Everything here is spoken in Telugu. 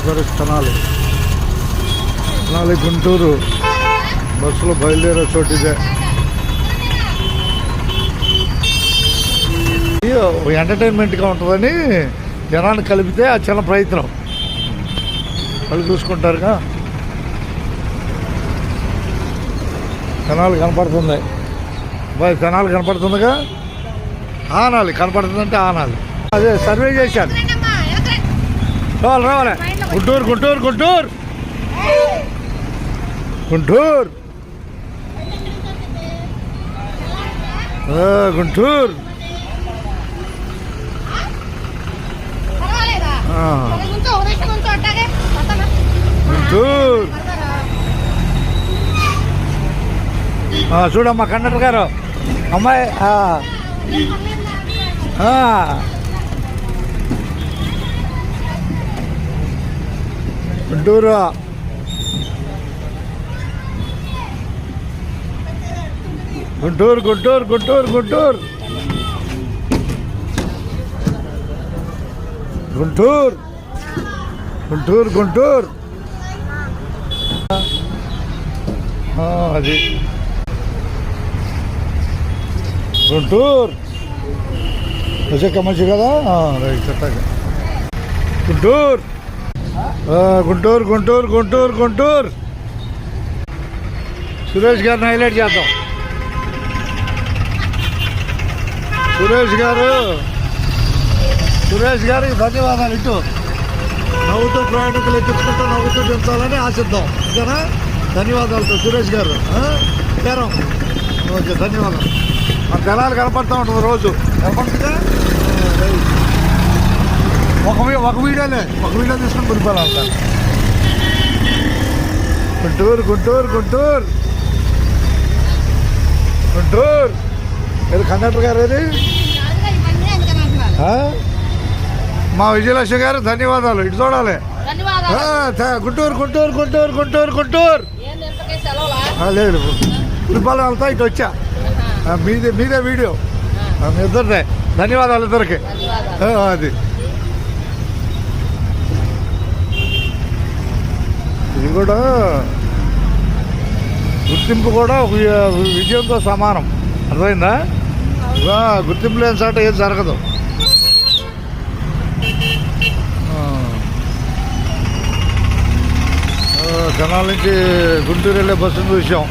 ఆంధ్రప్రదేశ్ తెనాలి గుంటూరు బస్సులో బయలుదేరే చోటు ఇదే. ఎంటర్టైన్మెంట్గా ఉంటుందని జనాన్ని కలిపితే ఆ చిన్న ప్రయత్నం. వాళ్ళు చూసుకుంటారుగా. తెనాలి కనపడుతుంది బాయ్, తెనాలి కనపడుతుందిగా. ఆనాలి కనపడుతుందంటే ఆనాలి. అదే సర్వే చేశాను. రావాలి గుంటూరు గుంటూరు గుంటూరు గుంటూరు గుంటూరు గుంటూరు. చూడమ్మా కండక్టర్ గారు, అమ్మాయి గుంటూరు గుంటూరు గుంటూరు గుంటూరు గుంటూరు గుంటూరు గుంటూరు గుంటూరు. అది గుంటూరు వచ్చాక మంచి కదా. రైట్ అట్టాగా గుంటూరు గుంటూరు గుంటూరు గుంటూరు గుంటూరు. సురేష్ గారిని హైలైట్ చేద్దాం. సురేష్ గారికి ధన్యవాదాలు. ఇటు నవ్వుతూ ప్రయాణికులు ఎక్కించుకుంటూ నవ్వుతూ దించాలని ఆశిద్దాం. ఓకేనా? ధన్యవాదాలు సురేష్ గారు. పేరం ఓకే, ధన్యవాదాలు. మన తెనాలి కనపడుతూ ఉంటుంది రోజు. కనపడుతుందా? ఒక వీడియో తీసుకుని గురిపోవాలంట. గుంటూరు గుంటూరు గుంటూరు గుంటూరు. ఏది కండక్టర్ గారు? ఏది మా విజయలక్ష్మి గారు ధన్యవాదాలు. ఇటు చూడాలి. గుంటూరు గుంటూరు గుంటూరు గుంటూరు గుంటూరు. లేదు గురిపాలెం వెళ్తా ఇటు వచ్చా. మీదే వీడియో. మీ ఇద్దరిదే ధన్యవాదాలు ఇద్దరికి. అది ఇది కూడా గుర్తింపు కూడా విజయంతో సమానం. అర్థమైందా? గుర్తింపు లేని చాట ఏం జరగదు. తెనాలి నుంచి గుంటూరు వెళ్ళే బస్సును చూసాం.